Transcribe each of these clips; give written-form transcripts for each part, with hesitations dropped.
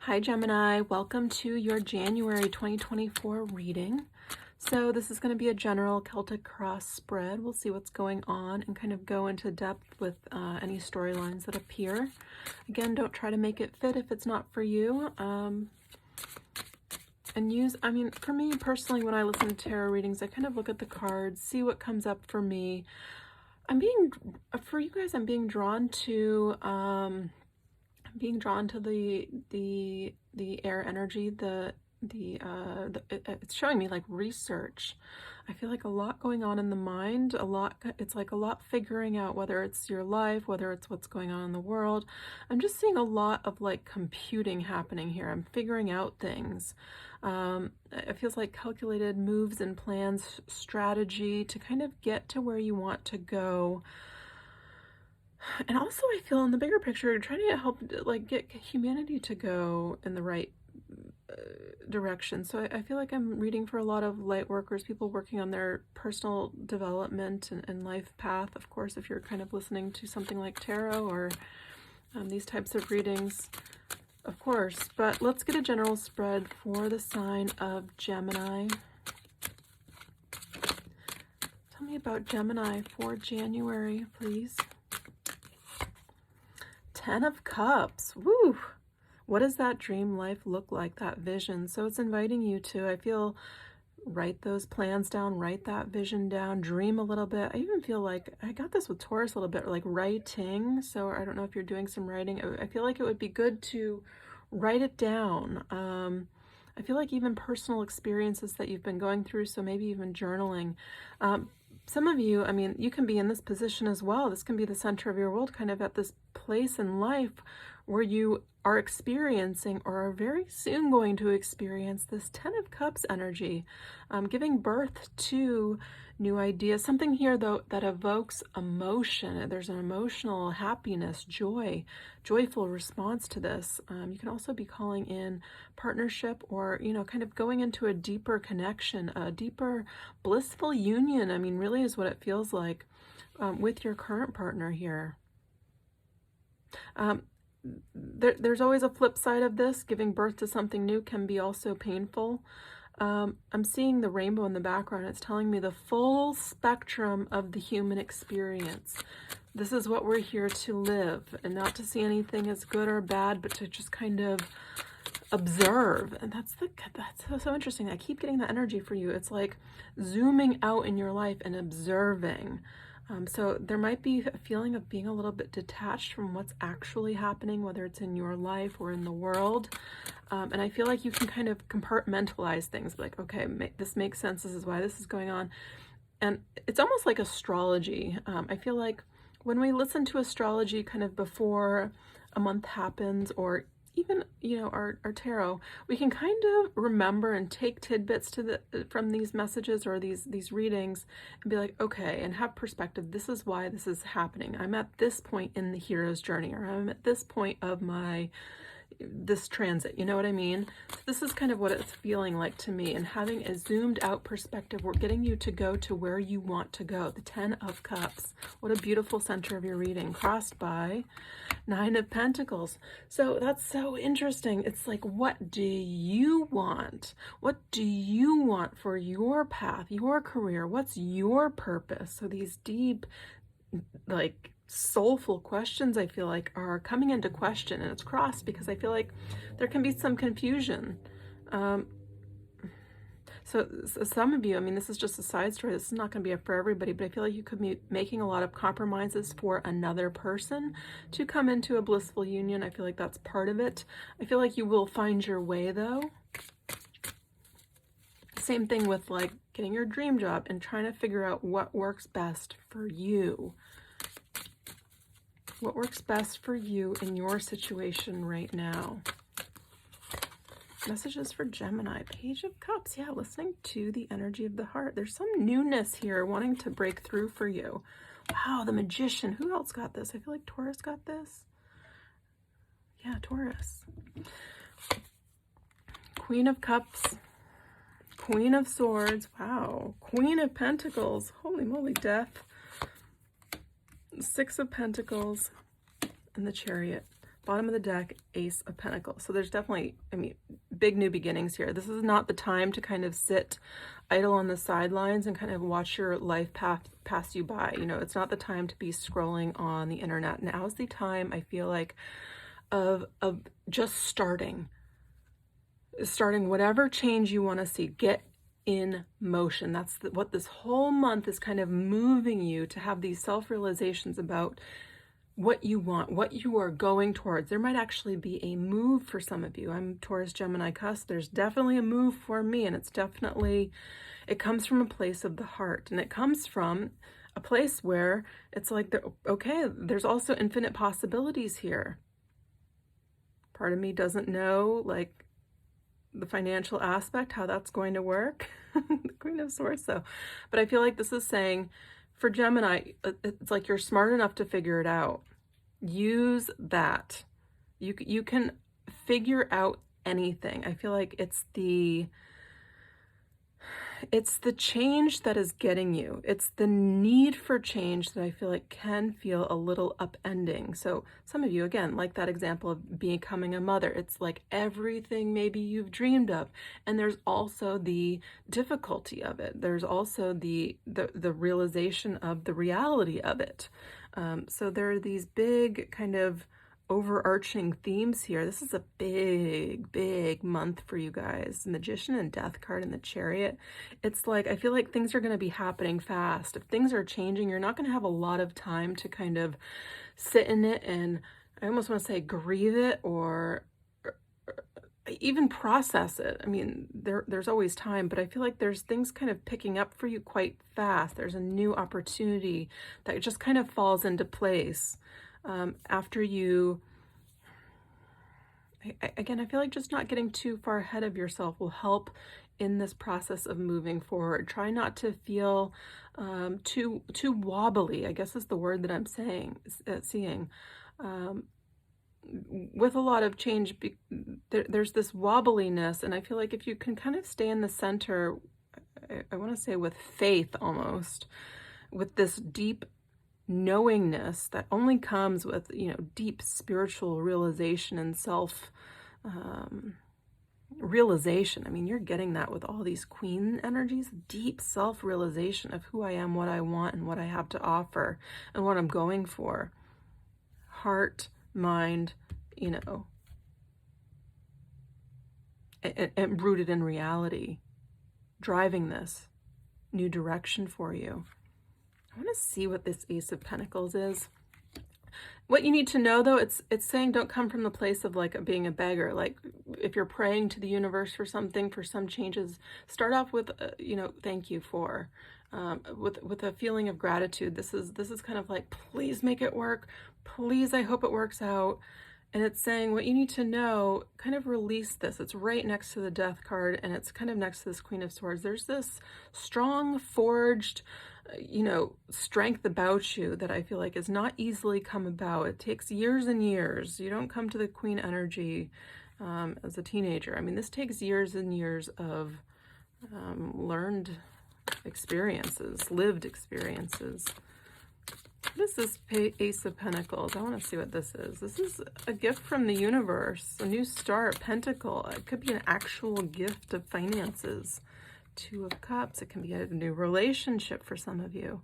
Hi Gemini, welcome to your January 2024 reading. So this is going to be a general Celtic cross spread. We'll see what's going on and kind of go into depth with any storylines that appear. Again, don't try to make it fit if it's not for you. For me personally, when I listen to tarot readings, I kind of look at the cards, see what comes up for me. For you guys, I'm being drawn to the air energy. It's showing me like research. I feel like a lot going on in the mind, it's like a lot figuring out, whether it's your life, whether it's what's going on in the world. I'm just seeing a lot of like computing happening here. I'm figuring out things. It feels like calculated moves and plans, strategy to kind of get to where you want to go. And also I feel in the bigger picture, trying to help like get humanity to go in the right direction. So I feel like I'm reading for a lot of light workers, people working on their personal development and life path. Of course, if you're kind of listening to something like tarot or these types of readings, of course. But let's get a general spread for the sign of Gemini. Tell me about Gemini for January, please. 10 of Cups. Woo! What does that dream life look like, that vision? So it's inviting you to, I feel, write those plans down, write that vision down, dream a little bit. I even feel like, I got this with Taurus a little bit, like writing. So I don't know if you're doing some writing. I feel like it would be good to write it down. I feel like even personal experiences that you've been going through, so maybe even journaling. Some of you, you can be in this position as well. This can be the center of your world, kind of at this place in life where you are experiencing or are very soon going to experience this 10 of Cups energy, giving birth to new ideas. Something here, though, that evokes emotion. There's an emotional happiness, joyful response to this. You can also be calling in partnership or, kind of going into a deeper connection, a deeper blissful union. Really is what it feels like with your current partner here. There's always a flip side of this. Giving birth to something new can be also painful. I'm seeing the rainbow in the background. It's telling me the full spectrum of the human experience. This is what we're here to live, and not to see anything as good or bad, but to just kind of observe. And that's so interesting. I keep getting that energy for you. It's like zooming out in your life and observing. So there might be a feeling of being a little bit detached from what's actually happening, whether it's in your life or in the world. And I feel like you can kind of compartmentalize things, like, okay, this makes sense. This is why this is going on. And it's almost like astrology. I feel like when we listen to astrology kind of before a month happens, or even, our tarot, we can kind of remember and take tidbits from these messages or these readings and be like, okay, and have perspective. This is why this is happening. I'm at this point in the hero's journey, or I'm at this point of this transit, you know what I mean? So this is kind of what it's feeling like to me, and having a zoomed out perspective. We're getting you to go to where you want to go. The 10 of Cups. What a beautiful center of your reading, crossed by 9 of Pentacles. So that's so interesting. It's like, what do you want? What do you want for your path, your career? What's your purpose? So these deep, like, soulful questions, I feel like, are coming into question, and it's crossed because I feel like there can be some confusion. So some of you, this is just a side story. This is not going to be for everybody, but I feel like you could be making a lot of compromises for another person to come into a blissful union. I feel like that's part of it. I feel like you will find your way, though. Same thing with like getting your dream job and trying to figure out what works best for you. What works best for you in your situation right now? Messages for Gemini. Page of Cups. Yeah, listening to the energy of the heart. There's some newness here wanting to break through for you. Wow, the Magician. Who else got this? I feel like Taurus got this. Yeah, Taurus. Queen of Cups. Queen of Swords. Wow. Queen of Pentacles. Holy moly, Death. 6 of Pentacles and the Chariot. bottom of the deck, Ace of Pentacles. So there's definitely, I mean, big new beginnings here. This is not the time to kind of sit idle on the sidelines and kind of watch your life pass you by. You know, it's not the time to be scrolling on the internet. Now is the time, I feel like, of just starting whatever change you want to see. Get in motion. That's what this whole month is kind of moving you to have these self-realizations about what you want, what you are going towards. There might actually be a move for some of you. I'm Taurus, Gemini cusp. There's definitely a move for me, and it's definitely, it comes from a place of the heart, and it comes from a place where it's like, okay, there's also infinite possibilities here. Part of me doesn't know, like, the financial aspect, how that's going to work. The Queen of Swords, though. But I feel like this is saying, for Gemini, it's like you're smart enough to figure it out. Use that. You can figure out anything. I feel like it's the change that is getting you. It's the need for change that I feel like can feel a little upending. So some of you, again, like that example of becoming a mother, it's like everything maybe you've dreamed of. And there's also the difficulty of it. There's also the realization of the reality of it. So there are these big kind of overarching themes here. This is a big month for you guys. The Magician and Death card and the Chariot. It's like, I feel like things are going to be happening fast. If things are changing, you're not going to have a lot of time to kind of sit in it and, I almost want to say, grieve it or even process it. I mean, there's always time, but I feel like there's things kind of picking up for you quite fast. There's a new opportunity that just kind of falls into place. After you, again, I feel like just not getting too far ahead of yourself will help in this process of moving forward. Try not to feel too wobbly, I guess is the word that I'm seeing. With a lot of change, there's this wobbliness, and I feel like if you can kind of stay in the center, I want to say with faith almost, with this deep knowingness that only comes with, you know, deep spiritual realization and self realization. I mean, you're getting that with all these queen energies, deep self-realization of who I am, what I want, and what I have to offer, and what I'm going for. Heart, mind, you know, and rooted in reality, driving this new direction for you. I want to see what this Ace of Pentacles is. What you need to know, though, it's saying don't come from the place of like being a beggar. Like if you're praying to the universe for something, for some changes, start off with, you know, thank you for, with a feeling of gratitude. This is kind of like, please make it work. Please, I hope it works out. And it's saying what you need to know, kind of release this. It's right next to the Death card, and it's kind of next to this Queen of Swords. There's this strong, forged, you know, strength about you that I feel like is not easily come about. It takes years and years. You don't come to the Queen energy as a teenager. I mean, this takes years and years of learned experiences, lived experiences. This is Ace of Pentacles. I want to see what this is. This is a gift from the universe, a new start, Pentacle. It could be an actual gift of finances. Two of Cups. It can be a new relationship for some of you.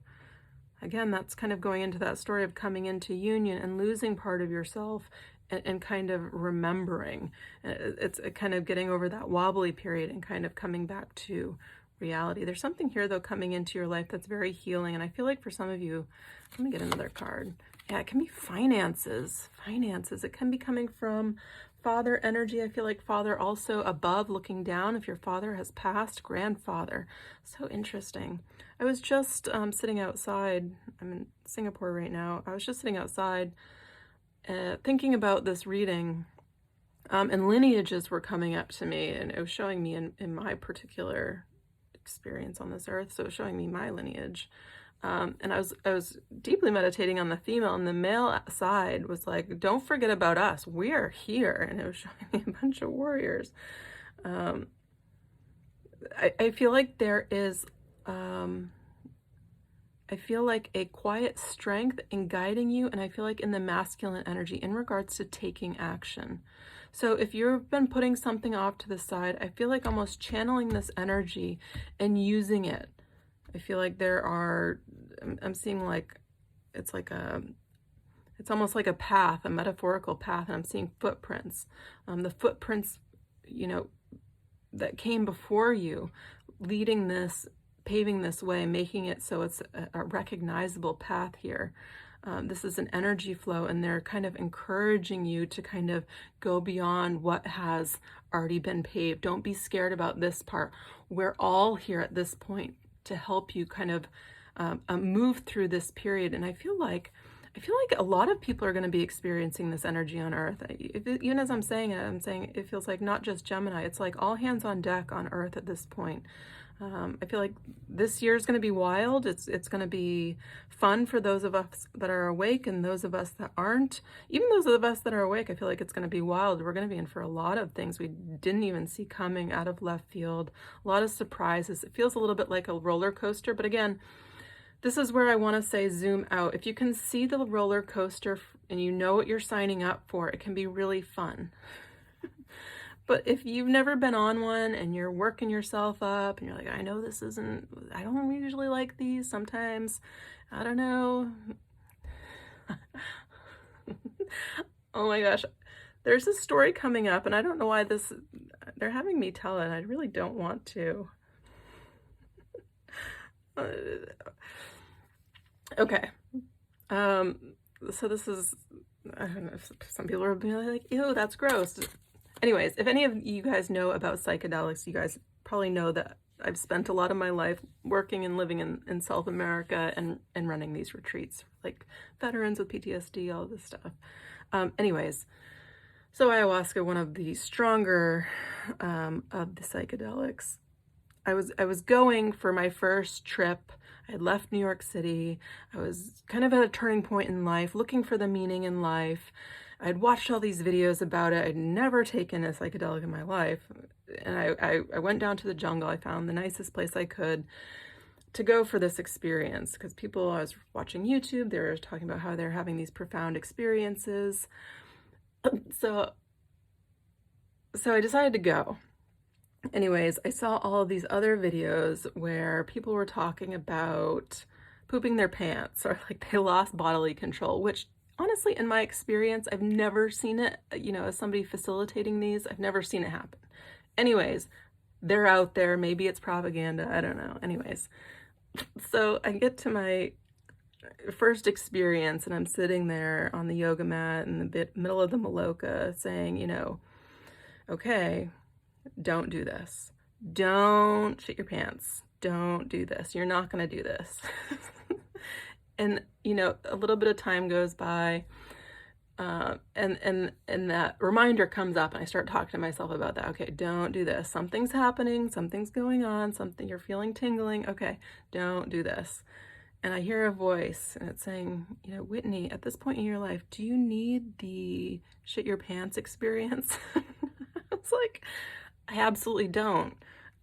Again, that's kind of going into that story of coming into union and losing part of yourself and kind of remembering. It's kind of getting over that wobbly period and kind of coming back to reality. There's something here, though, coming into your life that's very healing. And I feel like for some of you, let me get another card. Yeah, it can be finances. Finances. It can be coming from father energy. I feel like father also above, looking down. If your father has passed, grandfather. So interesting. I was just sitting outside. I'm in Singapore right now. I was just sitting outside thinking about this reading. And lineages were coming up to me, and it was showing me in my particular experience on this earth. So it was showing me my lineage. And I was deeply meditating on the female, and the male side was like, don't forget about us. We are here. And it was showing me a bunch of warriors. I feel like there is, I I feel like a quiet strength in guiding you, and I feel like in the masculine energy in regards to taking action. So if you've been putting something off to the side, I feel like almost channeling this energy and using it. I feel like I'm seeing like, it's almost like a path, a metaphorical path, and I'm seeing footprints. The footprints, you know, that came before you, leading this, paving this way, making it so it's a recognizable path here. This is an energy flow, and they're kind of encouraging you to kind of go beyond what has already been paved. Don't be scared about this part. We're all here at this point to help you kind of move through this period. And I feel like a lot of people are going to be experiencing this energy on Earth. Even as I'm saying it feels like not just Gemini, it's like all hands on deck on Earth at this point. I feel like this year is going to be wild. It's going to be fun for those of us that are awake, and those of us that aren't. Even those of us that are awake, I feel like it's going to be wild. We're going to be in for a lot of things we didn't even see coming out of left field. A lot of surprises. It feels a little bit like a roller coaster, but again, this is where I want to say zoom out. If you can see the roller coaster and you know what you're signing up for, it can be really fun. But if you've never been on one and you're working yourself up and you're like, I know this isn't, I don't usually like these sometimes, I don't know. Oh my gosh. There's a story coming up, and I don't know why they're having me tell it. I really don't want to. Okay. So this is, I don't know, some people are being like, ew, that's gross. Anyways, if any of you guys know about psychedelics, you guys probably know that I've spent a lot of my life working and living in South America and running these retreats, like veterans with PTSD, all this stuff. Anyways, so ayahuasca, one of the stronger of the psychedelics. I was going for my first trip. I had left New York City. I was kind of at a turning point in life, looking for the meaning in life. I'd watched all these videos about it. I'd never taken a psychedelic in my life. And I went down to the jungle. I found the nicest place I could to go for this experience, because people, I was watching YouTube, they were talking about how they're having these profound experiences. So I decided to go. Anyways, I saw all of these other videos where people were talking about pooping their pants, or like they lost bodily control, which honestly, in my experience, I've never seen it, you know, as somebody facilitating these, I've never seen it happen. Anyways, they're out there. Maybe it's propaganda. I don't know. Anyways, so I get to my first experience, and I'm sitting there on the yoga mat in the middle of the Maloka saying, you know, okay, don't do this. Don't shit your pants. Don't do this. You're not going to do this. And, you know, a little bit of time goes by, and that reminder comes up, and I start talking to myself about that. Okay, don't do this. Something's happening. Something's going on. Something, you're feeling tingling. Okay, don't do this. And I hear a voice, and it's saying, you know, Whitney, at this point in your life, do you need the shit your pants experience? It's like, I absolutely don't.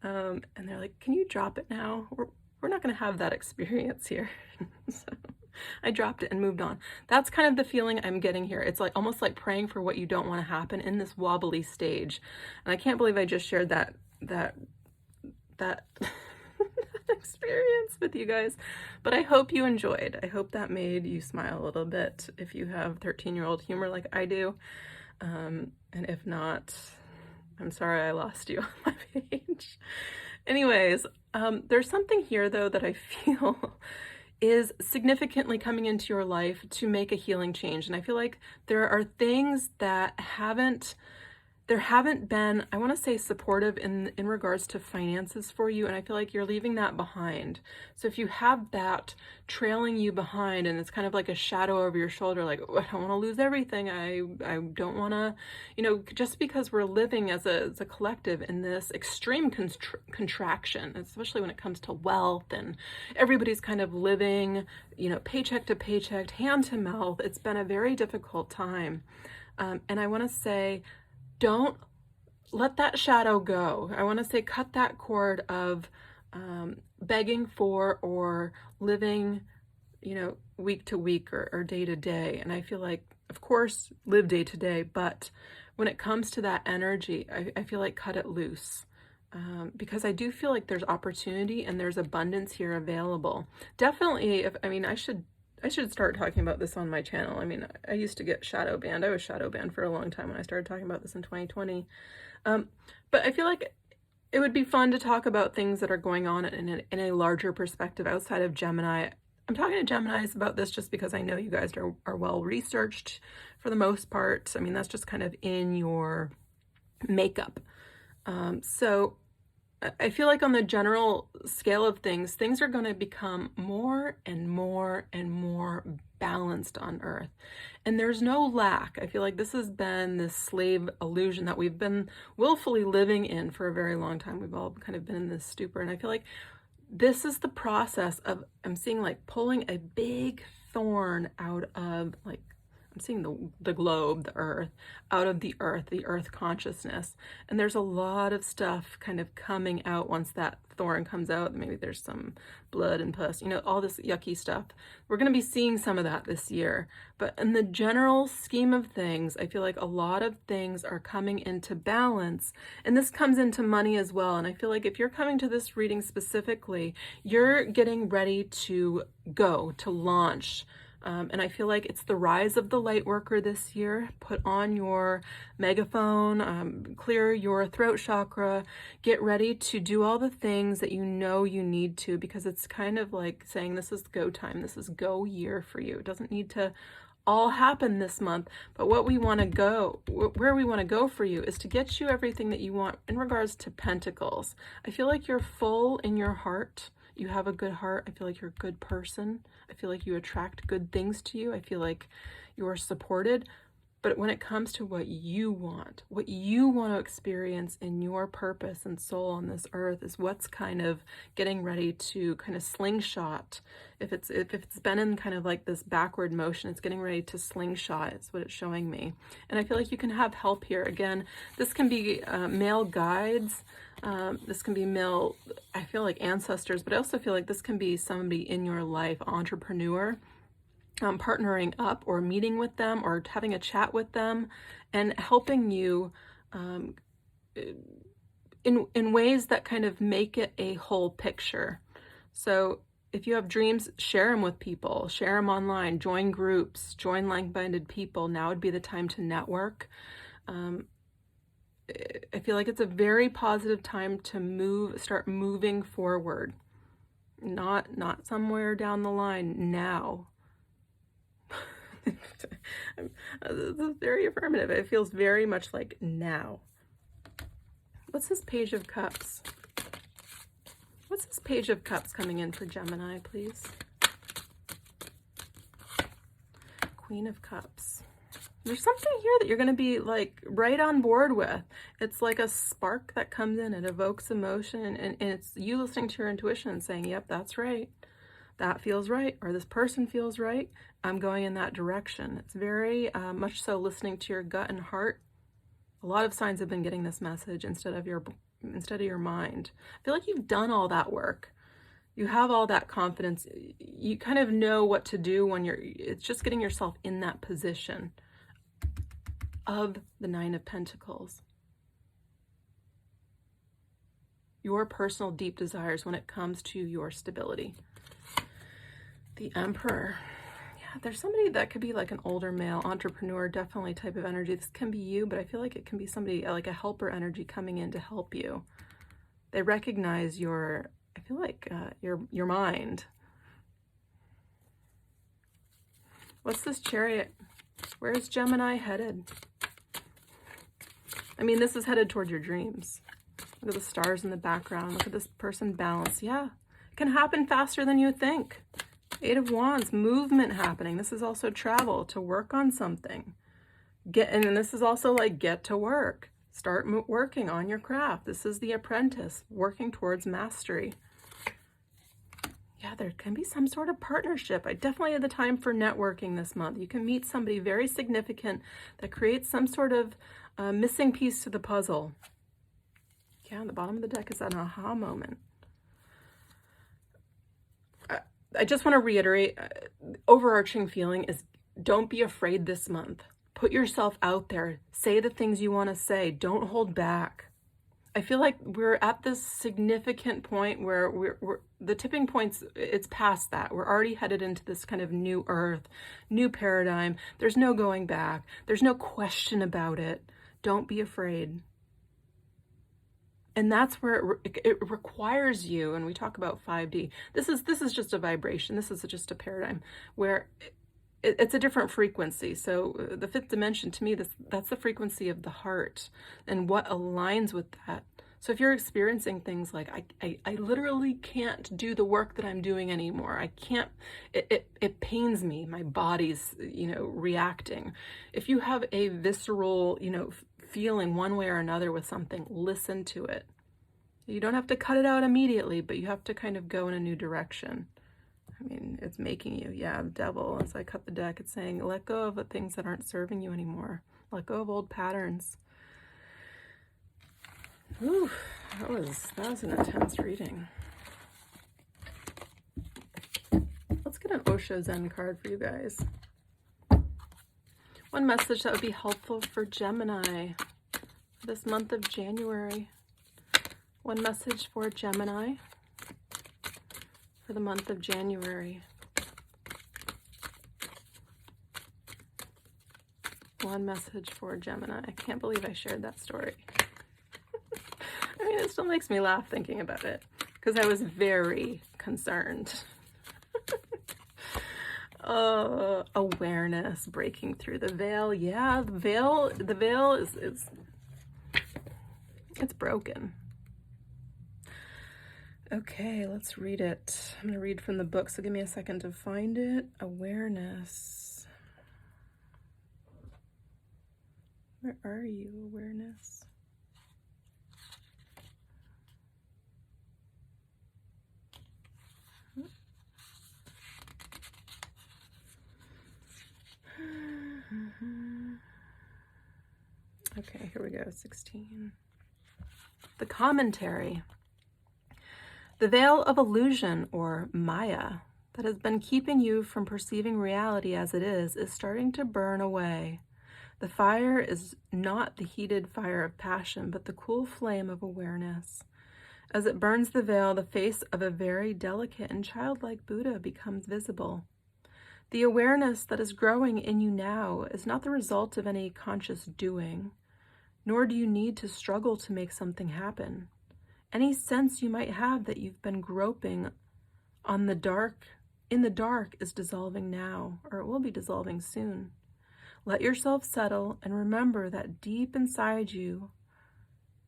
And they're like, can you drop it now? We're not going to have that experience here. So I dropped it and moved on. That's kind of the feeling I'm getting here. It's like almost like praying for what you don't want to happen in this wobbly stage. And I can't believe I just shared that experience with you guys. But I hope you enjoyed. I hope that made you smile a little bit if you have 13-year-old humor like I do. And if not, I'm sorry I lost you on my page. Anyways, there's something here though that I feel is significantly coming into your life to make a healing change. And I feel like there are things that haven't been, I want to say, supportive in regards to finances for you, and I feel like you're leaving that behind. So if you have that trailing you behind, and it's kind of like a shadow over your shoulder, like, oh, I don't want to lose everything, I don't want to, you know, just because we're living as a collective in this extreme contraction, especially when it comes to wealth, and everybody's kind of living, you know, paycheck to paycheck, hand to mouth. It's been a very difficult time, and I want to say, don't let that shadow go. I want to say cut that cord of begging for or living you know, week to week or day to day. And I feel like, of course, live day to day, but when it comes to that energy, I feel like cut it loose. Because I do feel like there's opportunity and there's abundance here available. Definitely, I should start talking about this on my channel. I mean, I used to get shadow banned. I was shadow banned for a long time when I started talking about this in 2020. But I feel like it would be fun to talk about things that are going on in a larger perspective outside of Gemini. I'm talking to Geminis about this just because I know you guys are well researched for the most part. I mean, that's just kind of in your makeup. So I feel like on the general scale of things, things are going to become more and more and more balanced on Earth. And there's no lack. I feel like this has been this slave illusion that we've been willfully living in for a very long time. We've all kind of been in this stupor. And I feel like this is the process of, I'm seeing like pulling a big thorn out of, like, I'm seeing the globe, the earth, out of the earth consciousness. And there's a lot of stuff kind of coming out once that thorn comes out. Maybe there's some blood and pus, you know, all this yucky stuff. We're going to be seeing some of that this year. But in the general scheme of things, I feel like a lot of things are coming into balance. And this comes into money as well. And I feel like if you're coming to this reading specifically, you're getting ready to go, to launch. And I feel like it's the rise of the light worker this year. Put on your megaphone, clear your throat chakra, get ready to do all the things that you know you need to, because it's kind of like saying this is go time. This is go year for you. It doesn't need to all happen this month, but what we want to go, where we want to go for you is to get you everything that you want in regards to pentacles. I feel like you're full in your heart. You have a good heart. I feel like you're a good person. I feel like you attract good things to you. I feel like you are supported. But when it comes to what you want to experience in your purpose and soul on this earth is what's kind of getting ready to kind of slingshot. If it's been in kind of like this backward motion, it's getting ready to slingshot. It's what it's showing me. And I feel like you can have help here. Again, this can be male guides. This can be male, I feel like ancestors, but I also feel like this can be somebody in your life, entrepreneur, partnering up or meeting with them or having a chat with them and helping you in ways that kind of make it a whole picture. So if you have dreams, share them with people, share them online, join groups, join like-minded people. Now would be the time to network. I feel like it's a very positive time to start moving forward, not somewhere down the line, now. This is very affirmative. It feels very much like now. What's this Page of Cups? What's this Page of Cups coming in for Gemini, please? Queen of Cups. There's something here that you're going to be like right on board with. It's like a spark that comes in. It evokes emotion, and it's you listening to your intuition and saying, yep, that's right. That feels right, or this person feels right. I'm going in that direction. It's very much so listening to your gut and heart. A lot of signs have been getting this message instead of your mind. I feel like you've done all that work. You have all that confidence. You kind of know what to do when it's just getting yourself in that position of the Nine of Pentacles. Your personal deep desires when it comes to your stability. The Emperor. Yeah, there's somebody that could be like an older male entrepreneur, definitely type of energy. This can be you, but I feel like it can be somebody like a helper energy coming in to help you. They recognize your, I feel like your mind. What's this Chariot? Where's Gemini headed? I mean, this is headed toward your dreams. Look at the stars in the background. Look at this person balance. Yeah, it can happen faster than you think. Eight of Wands, movement happening. This is also travel, to work on something. And this is also like get to work. Start working on your craft. This is the apprentice working towards mastery. Yeah, there can be some sort of partnership. I definitely have the time for networking this month. You can meet somebody very significant that creates some sort of missing piece to the puzzle. Yeah, on the bottom of the deck is an aha moment. I just want to reiterate, overarching feeling is don't be afraid this month. Put yourself out there. Say the things you want to say. Don't hold back. I feel like we're at this significant point where we're the tipping points, it's past that. We're already headed into this kind of new earth, new paradigm. There's no going back. There's no question about it. Don't be afraid. And that's where it requires you, and we talk about 5D. This is just a vibration. This is just a paradigm where it's a different frequency. So the fifth dimension, to me, that's the frequency of the heart and what aligns with that. So if you're experiencing things like, I literally can't do the work that I'm doing anymore. I can't, it pains me. My body's, reacting. If you have a visceral, feeling one way or another with something, listen to it. You don't have to cut it out immediately, but you have to kind of go in a new direction. I mean, it's making you, the devil. As I cut the deck, it's saying, let go of the things that aren't serving you anymore. Let go of old patterns. Ooh, that was an intense reading. Let's get an Osho Zen card for you guys. One message that would be helpful for Gemini this month of January. One message for Gemini for the month of January. One message for Gemini. I can't believe I shared that story. I mean, it still makes me laugh thinking about it because I was very concerned. Awareness, breaking through the veil. Yeah, the veil is it's broken. Okay, let's read it. I'm going to read from the book, so give me a second to find it. Awareness. Where are you, awareness? Okay, here we go, 16. The commentary. The veil of illusion, or Maya, that has been keeping you from perceiving reality as it is starting to burn away. The fire is not the heated fire of passion, but the cool flame of awareness. As it burns the veil, the face of a very delicate and childlike Buddha becomes visible. The awareness that is growing in you now is not the result of any conscious doing, nor do you need to struggle to make something happen. Any sense you might have that you've been groping in the dark is dissolving now, or it will be dissolving soon. Let yourself settle and remember that deep inside you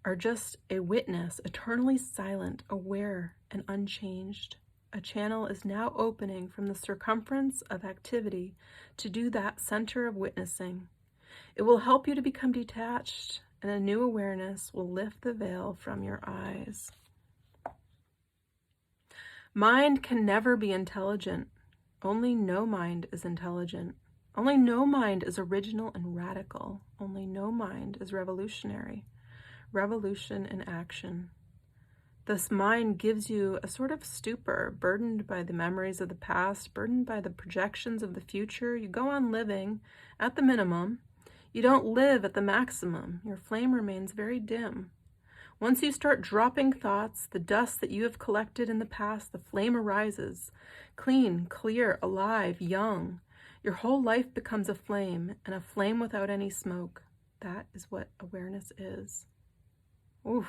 are just a witness, eternally silent, aware, and unchanged. A channel is now opening from the circumference of activity to do that center of witnessing. It will help you to become detached, and a new awareness will lift the veil from your eyes. Mind can never be intelligent. Only no mind is intelligent. Only no mind is original and radical. Only no mind is revolutionary. Revolution in action. This mind gives you a sort of stupor, burdened by the memories of the past, burdened by the projections of the future. You go on living at the minimum. You don't live at the maximum. Your flame remains very dim. Once you start dropping thoughts, the dust that you have collected in the past, the flame arises, clean, clear, alive, young. Your whole life becomes a flame, and a flame without any smoke. That is what awareness is. Oof,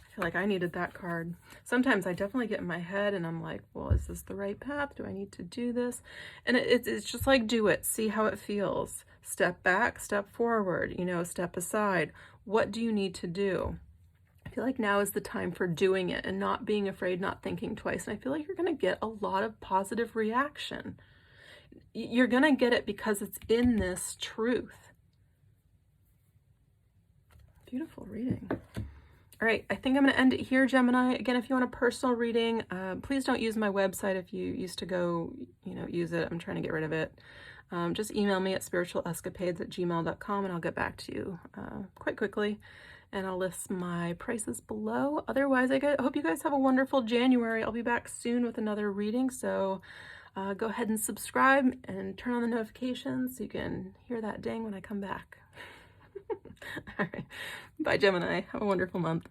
I feel like I needed that card. Sometimes I definitely get in my head and I'm like, well, is this the right path? Do I need to do this? And it's just like, do it. See how it feels. Step back, step forward, step aside. What do you need to do? I feel like now is the time for doing it and not being afraid, not thinking twice. And I feel like you're going to get a lot of positive reaction. You're going to get it because it's in this truth. Beautiful reading. All right, I think I'm going to end it here, Gemini. Again, if you want a personal reading, please don't use my website if you used to go, use it. I'm trying to get rid of it. Just email me at spiritualescapades@gmail.com and I'll get back to you quite quickly. And I'll list my prices below. Otherwise, I hope you guys have a wonderful January. I'll be back soon with another reading. So Go ahead and subscribe and turn on the notifications so you can hear that ding when I come back. All right. Bye, Gemini. Have a wonderful month.